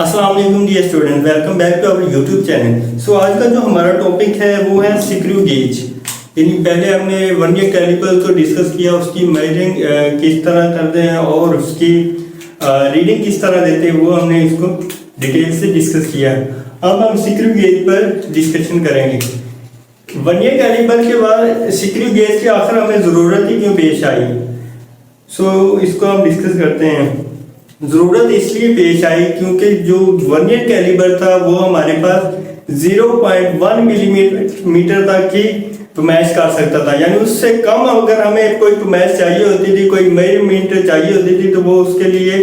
अस्सलाम वालेकुम dear student, welcome back to our YouTube channel. So आज का जो हमारा टॉपिक है वो है स्क्रू गेज। यानी पहले हमने वर्नियर कैलिपर को डिस्कस किया, उसकी मेजरिंग किस तरह करते हैं और उसकी रीडिंग किस तरह देते हैं, वो हमने इसको डिटेल से डिस्कस किया। अब हम स्क्रू गेज पर डिस्कशन करेंगे। वर्नियर कैलिपर के बाद स्क्रू गेज की आखिर हमें ज़रूरत ही क्यों पेश आई, सो इसको हम डिस्कस करते हैं। ज़रूरत इसलिए पेश आई क्योंकि जो वर्नियर कैलिबर था वो हमारे पास 0.1 मिलीमीटर तक ही पैमाइश कर सकता था। यानी उससे कम अगर हमें कोई पैमाइश चाहिए होती थी, कोई मेजरमेंट चाहिए होती थी, तो वो उसके लिए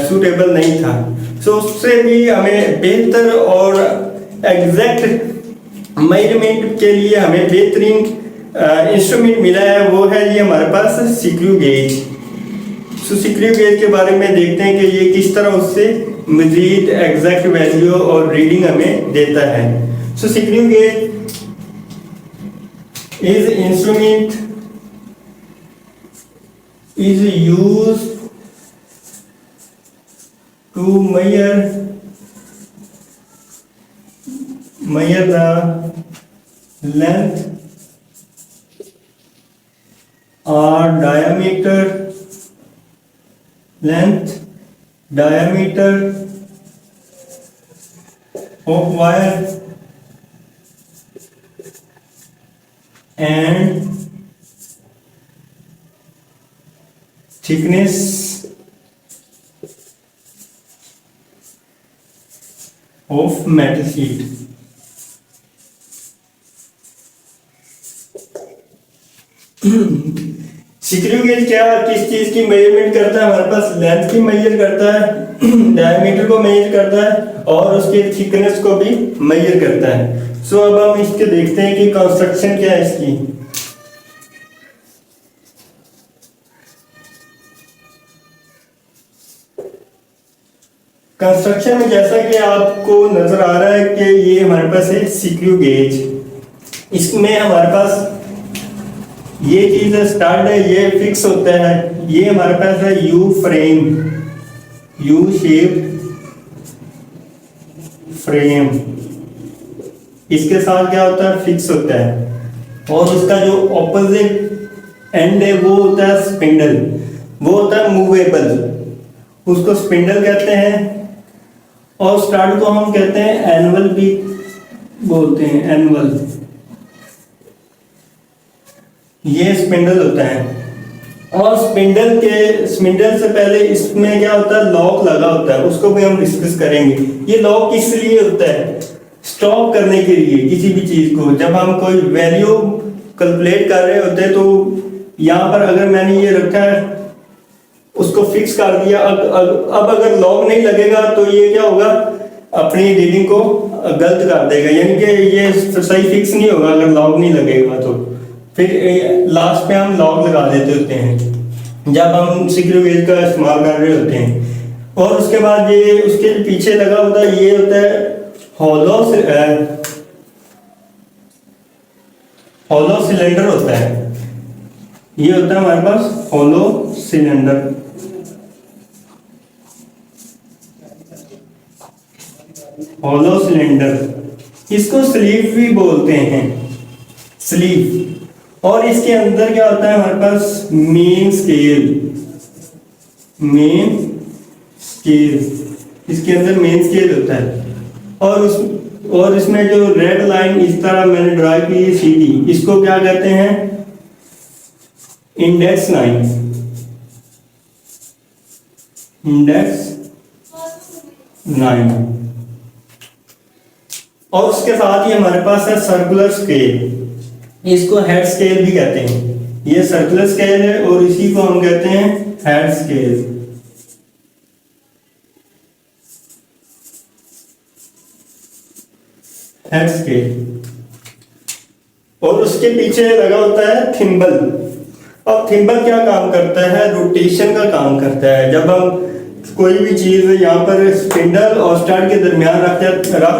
सूटेबल नहीं था। सो उससे भी हमें बेहतर और एग्जैक्ट मेजरमेंट के लिए हमें बेहतरीन इंस्ट्रूमेंट मिला है, वो है ये हमारे पास स्क्रू गेज। सो स्क्रू गेज के बारे में देखते हैं कि ये किस तरह उससे मजीद एग्जैक्ट वैल्यू और रीडिंग हमें देता है। So screw gauge is instrument is used to measure the length or diameter of wire and thickness of metal sheet। Screw gauge क्या किस चीज की मेजरमेंट करता है? हमारे पास लेंथ की मेजर करता है, डायमीटर को मेजर करता है और उसके थिकनेस को भी मेजर करता है। सो अब हम इसके देखते हैं कि कंस्ट्रक्शन क्या है इसकी। कंस्ट्रक्शन में जैसा कि आपको नजर आ रहा है कि ये हमारे पास है स्क्रू गेज। इसमें हमारे पास ये चीज स्टार्ट है, ये फिक्स होता है। ये हमारे पास है you frame, U shape frame. इसके साथ क्या होता है? फिक्स होता है। और उसका जो ऑपोजिट एंड है वो होता है स्पिंडल, वो होता है मूवेबल, उसको स्पिंडल कहते हैं। और स्टार्ट को हम कहते हैं एनुअल भी बोलते हैं, एनुअल। ये स्पिंडल होता है। और स्पिंडल से पहले इसमें क्या होता है? लॉक लगा होता है, उसको भी हम डिस्कस करेंगे। ये लॉक किस लिए होता है? स्टॉप करने के लिए किसी भी चीज को। जब हम कोई वैल्यू कैलकुलेट कर रहे होते हैं तो यहाँ पर अगर मैंने ये रखा है, उसको फिक्स कर दिया, अब अगर लॉक नहीं लगेगा तो ये क्या होगा? अपनी रीडिंग को गलत कर देगा, यानी कि ये सही फिक्स नहीं होगा अगर लॉक नहीं लगेगा। तो फिर लास्ट पे हम लॉक लगा देते होते हैं जब हम स्क्रू गेज का इस्तेमाल कर रहे होते हैं। और उसके बाद ये उसके पीछे लगा होता है, ये होता है हॉलो सिलेंडर होता है। ये होता है हमारे पास हॉलो सिलेंडर। हॉलो सिलेंडर इसको स्लीव भी बोलते हैं, स्लीव। और इसके अंदर क्या होता है? हमारे पास मेन स्केल, इसके अंदर मेन स्केल होता है। और इसमें जो रेड लाइन इस तरह मैंने ड्रा की है सीधी, इसको क्या कहते हैं? Index line, index line. और उसके साथ ही हमारे पास है सर्कुलर स्केल, इसको हेड स्केल भी कहते हैं। ये सर्कुलर स्केल है और इसी को हम कहते हैं हेड स्केल। Head scale. और उसके पीछे लगा होता है थिम्बल। अब थिम्बल क्या काम करता है? रोटेशन का काम करता है। जब हम कोई भी चीज यहाँ पर स्पिंडल और स्टड के दरमियान रख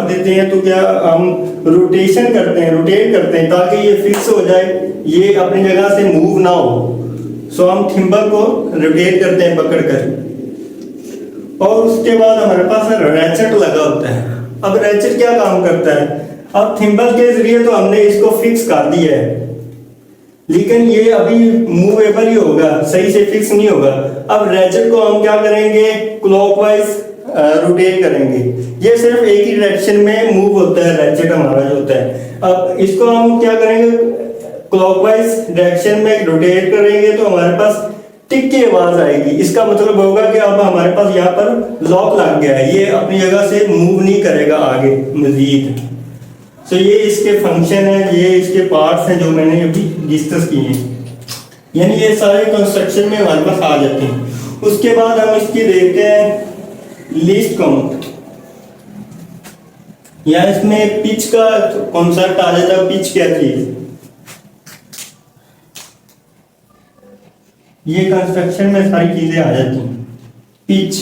देते हैं तो क्या हम रोटेशन करते हैं, रोटेट करते हैं ताकि ये फिक्स हो जाए, ये अपनी जगह से मूव ना हो। सो हम थिम्बल को रोटेट करते हैं पकड़ कर। और उसके बाद हमारे पास रैचेट लगा होता है। अब रैचेट क्या काम करता है, अब थिम्बल के जरिए तो हमने इसको फिक्स कर दिया है, लेकिन ये अभी मूवेबल ही होगा, सही से फिक्स नहीं होगा। अब रैचेट को हम क्या करेंगे, क्लॉकवाइज रोटेट करेंगे। ये सिर्फ एक ही डायरेक्शन में मूव होता है रैचेट हमारा जो होता है। अब इसको हम क्या करेंगे, क्लॉकवाइज डायरेक्शन में रोटेट करेंगे तो हमारे पास टिक की आवाज आएगी। इसका मतलब होगा कि अब हमारे पास यहाँ पर लॉक लग गया है, ये अपनी जगह से मूव नहीं करेगा आगे मजीद। तो ये इसके फंक्शन है, ये इसके पार्ट्स हैं जो मैंने अभी डिस्कस किए हैं, यानी ये सारे कंस्ट्रक्शन में हमारे पास आ जाते हैं। उसके बाद हम इसकी देखते हैं लीस्ट काउंट, या इसमें पिच का कॉन्सेप्ट आ जाता है। पिच क्या चीज, ये कंस्ट्रक्शन में सारी चीजें आ जाती हैं। पिच,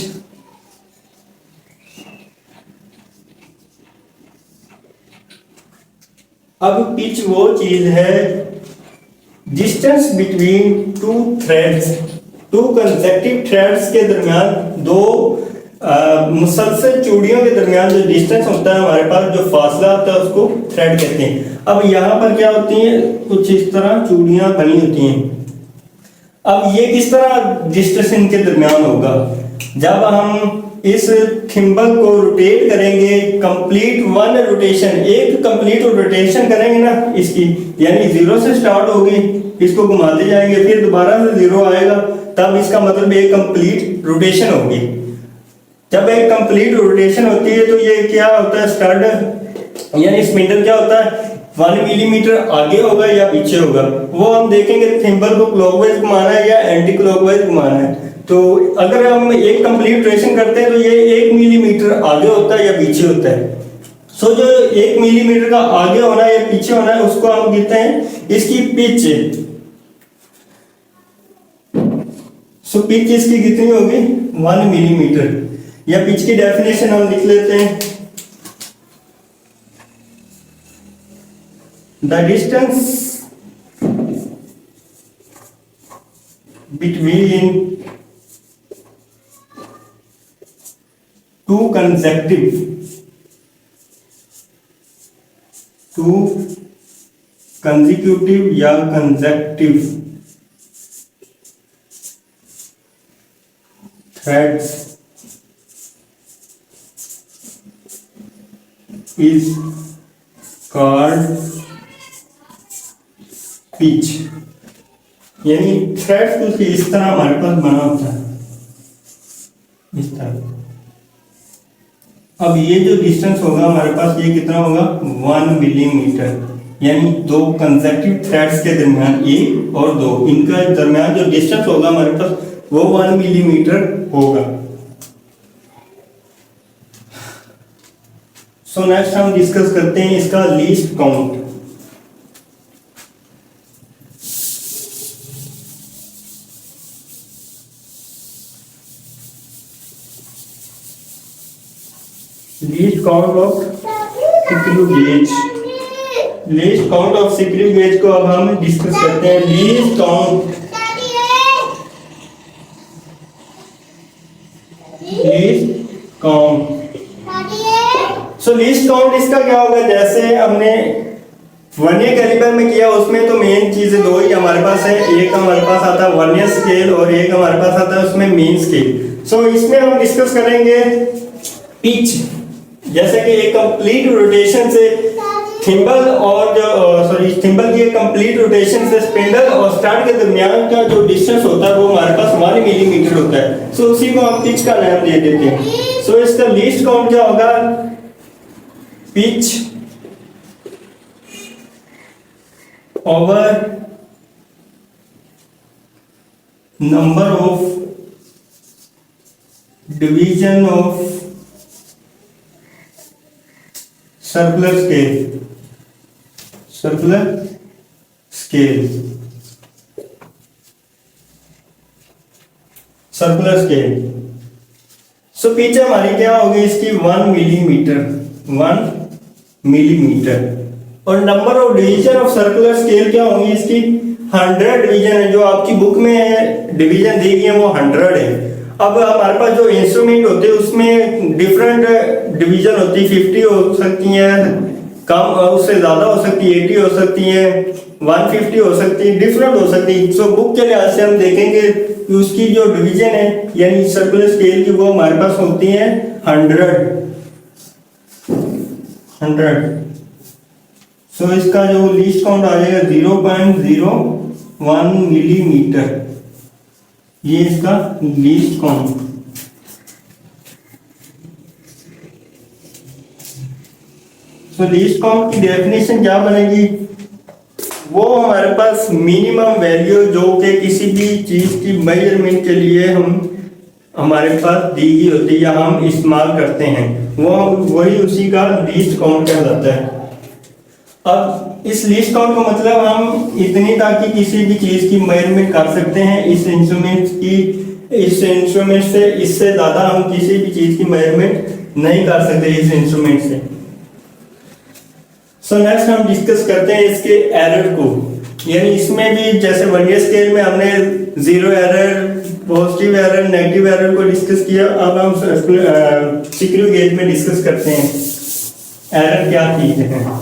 अब पिच वो चीज है, distance between two threads, two consecutive threads के दरमियान, दो मुसलसल चूड़ियों के दरमियान जो डिस्टेंस होता है हमारे पास, जो फासला होता है उसको थ्रेड कहते हैं। अब यहाँ पर क्या होती है, कुछ इस तरह चूड़ियां बनी होती हैं। अब ये किस तरह डिस्टेंस इनके दरमियान होगा, जब हम इस थिम्बल को रोटेट करेंगे, कंप्लीट वन रोटेशन, एक कंप्लीट रोटेशन करेंगे ना इसकी, यानी जीरो से स्टार्ट होगी, इसको घुमाते जाएंगे, फिर दोबारा से जीरो आएगा, तब इसका मतलब एक कंप्लीट रोटेशन होगी। जब एक कंप्लीट रोटेशन होती है तो ये क्या होता है, स्टड यानी स्पिंडल क्या होता है, 1 मिलीमीटर आगे होगा या पीछे होगा, वो हम देखेंगे थिम्बल को क्लॉकवाइज घुमाना है या एंटी क्लॉकवाइज घुमाना है। तो अगर हम एक कंप्लीट रोटेशन करते हैं तो ये 1 मिलीमीटर आगे होता है या पीछे होता है। सो जो 1 मिलीमीटर का आगे होना है या पीछे होना है उसको हम कहते हैं इसकी पिच। सो पिच इसकी कितनी होगी, 1 मिलीमीटर, या पिच की डेफिनेशन हम लिख लेते हैं, the distance between two consecutive या consecutive threads is called pitch। यानी थ्रेड्स कुछ इस तरह हमारे पास बना होता है, इस तरह। अब ये जो डिस्टेंस होगा हमारे पास, ये कितना होगा, 1 मिलीमीटर, यानी दो कंसेक्टिव थ्रेड्स के दरमियान, एक और दो, इनका दरमियान जो डिस्टेंस होगा हमारे पास वो 1 मिलीमीटर होगा। सो नेक्स्ट हम डिस्कस करते हैं इसका least count. Least count of screw gauge, least count of screw gauge को अब हम डिस्कस करते हैं। Least count, least count. So least count इसका क्या होगा, जैसे हमने वर्नियर कैलिपर में किया उसमें तो मेन चीजें दो ही हमारे पास है, एक हमारे पास आता है वर्नियर स्केल और एक हमारे पास आता है उसमें मेन स्केल। सो इसमें हम डिस्कस करेंगे पिच, जैसे कि एक कंप्लीट रोटेशन से थिम्बल और जो थिम्बल की कंप्लीट रोटेशन से स्पिंडल और स्टार्ट के दरमियान का जो डिस्टेंस होता है वो हमारे पास 1 मिलीमीटर होता है। सो उसी को हम पिच का नाम दे देते हैं। सो इसका लीस्ट काउंट क्या होगा, pitch over number of division of circular scale, circular scale, circular scale. So pitch हमारी क्या होगी इसकी 1 मिलीमीटर, 1 मिलीमीटर। और number of division of circular scale क्या होंगी इसकी 100 डिवीजन है, जो आपकी बुक में डिवीजन दी गई है वो 100 है। अब हमारे पास जो इंस्ट्रूमेंट होते हैं उसमें डिफरेंट डिवीजन होती है, 50 हो सकती है, कम उससे ज़्यादा हो सकती है, 80 हो सकती है, 150 हो सकती है, डिफरेंट हो सकती है। सो बुक के लिहाज से हम देखेंगे कि उसकी जो डिवीजन है यानी सर्कुलर स्केल की वो हमारे पास होती है 100। सो इसका जो लीस्ट काउंट आ जाएगा 0.01 मिलीमीटर, ये इसका लीस्ट काउंट। तो लीस्ट काउंट की डेफिनेशन क्या बनेगी, वो हमारे पास मिनिमम वैल्यू जो कि किसी भी चीज की मेजरमेंट के लिए हमारे पास दी गई होती है या हम इस्तेमाल करते हैं, वो वही उसी का लीस्ट काउंट कहलाता है। अब इस लीस्ट काउंट का मतलब हम इतनी ताकि किसी भी चीज की मेजरमेंट कर सकते हैं इस इंस्ट्रूमेंट से, इससे ज्यादा हम किसी भी चीज की मेजरमेंट नहीं कर सकते इस इंस्ट्रूमेंट से। सो नेक्स्ट हम डिस्कस करते हैं इसके एरर को, यानी इसमें भी जैसे वर्नियर स्केल में हमने zero error, positive error, negative error को डिस्कस किया। अब हम स्क्रू गेज में डिस्कस करते हैं एरर क्या चीज है।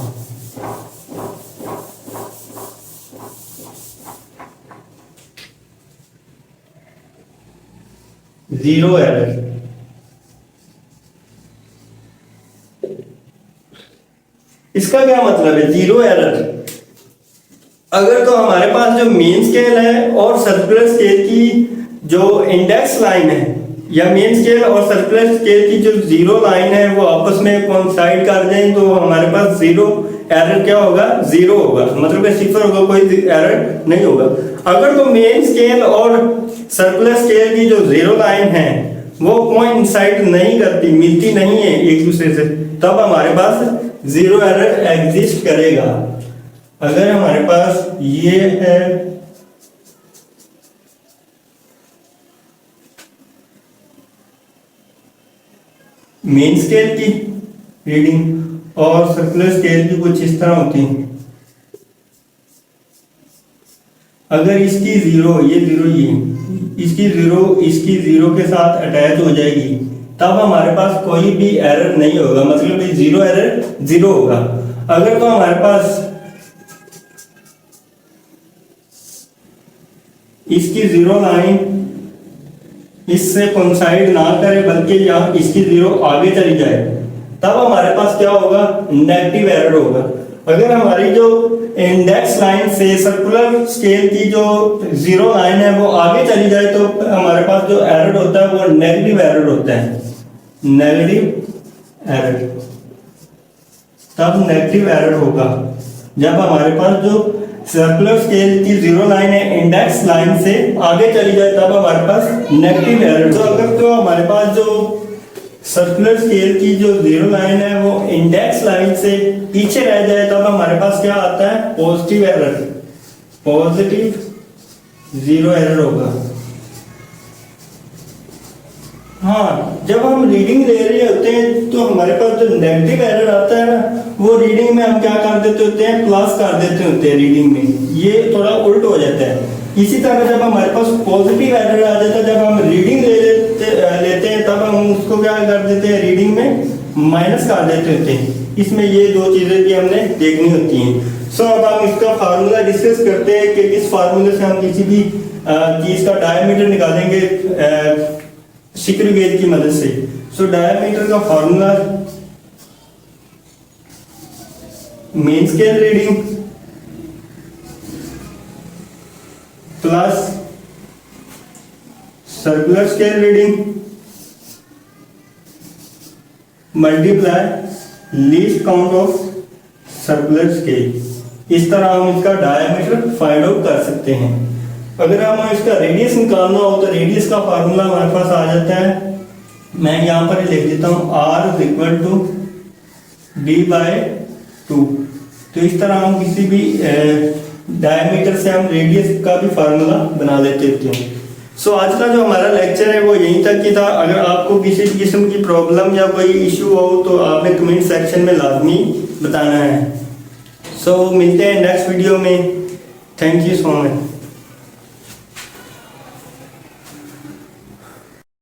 जीरो एरर, इसका क्या मतलब है जीरो एरर? अगर तो हमारे पास जो मेन स्केल है और सर्कुलर स्केल की जो इंडेक्स लाइन है, या मेन स्केल और सर्कुलर स्केल की जो जीरो लाइन है वो आपस में कोइंसाइड कर जाए तो हमारे पास जीरो एरर क्या होगा, जीरो होगा, मतलब सिफर होगा, कोई एरर नहीं होगा। अगर तो मेन स्केल और सर्कुलर स्केल की जो जीरो लाइन है वो कोइंसाइड नहीं करती, मिलती नहीं है एक दूसरे से, तब हमारे पास जीरो एरर एग्जिस्ट करेगा। अगर हमारे पास ये है मेन स्केल की रीडिंग और सर्कुलर स्केल की कुछ इस तरह होती है, अगर इसकी जीरो, ये जीरो, ये इसकी जीरो के साथ अटैच हो जाएगी तब हमारे पास कोई भी एरर नहीं होगा, मतलब जीरो एरर जीरो होगा। अगर तो हमारे पास इसकी जीरो लाइन इससे कोइंसाइड ना करे बल्कि यहाँ इसकी जीरो आगे चली जाए तब हमारे पास क्या होगा, नेगेटिव एरर होगा। अगर हमारी जो इंडेक्स लाइन से सर्कुलर स्केल की जो जीरो लाइन है वो आगे चली जाए तो हमारे पास जो एरर होता है वो नेगेटिव एरर होता है, नेगेटिव एरर। तब नेगेटिव एरर होगा जब हमारे पास जो सर्कुलर स्केल की जीरो लाइन है इंडेक्स लाइन से आगे चली जाए तब हमारे पास नेगेटिव एरर। तो अगर तो हमारे पास जो सर्कुलर स्केल की जो जीरो लाइन है वो इंडेक्स लाइन से पीछे रह जाए तब हमारे पास क्या आता है, positive error, positive zero error होगा। हाँ, जब हम रीडिंग ले रहे होते हैं तो हमारे पास जो नेगेटिव एरर आता है ना वो रीडिंग में हम क्या कर देते होते हैं, प्लस कर देते होते हैं रीडिंग में, ये थोड़ा उल्ट हो जाता है। इसी तरह जब हमारे पास पॉजिटिव एरर आ जाता है, जब हम रीडिंग लेते हैं तब हम उसको क्या कर देते हैं, रीडिंग में माइनस कर देते होते हैं। इसमें ये दो चीजें भी हमने देखनी होती हैं। सो अब हम इसका फार्मूला डिस्कस करते हैं कि इस फार्मूले से हम किसी भी चीज का डायमीटर निकालेंगे स्क्रू गेज की मदद से। सो डायमीटर का formula main scale reading plus circular scale reading multiply least count of circular scale. इस तरह हम इसका डायमीटर फाइंड आउट कर सकते हैं। अगर हमें इसका रेडियस निकालना हो तो रेडियस का फार्मूला हमारे पास आ जाता है, मैं यहां पर लिख देता हूं r इक्वल टू d/2। तो इस तरह हम किसी भी डायमीटर से हम रेडियस का भी फार्मूला बना लेते हैं। सो आज का जो हमारा लेक्चर है वो यहीं तक ही था। अगर आपको किसी किस्म की प्रॉब्लम या कोई इशू हो तो आपने कमेंट सेक्शन में लाजमी बताना है। सो मिलते हैं नेक्स्ट वीडियो में। Thank you so much.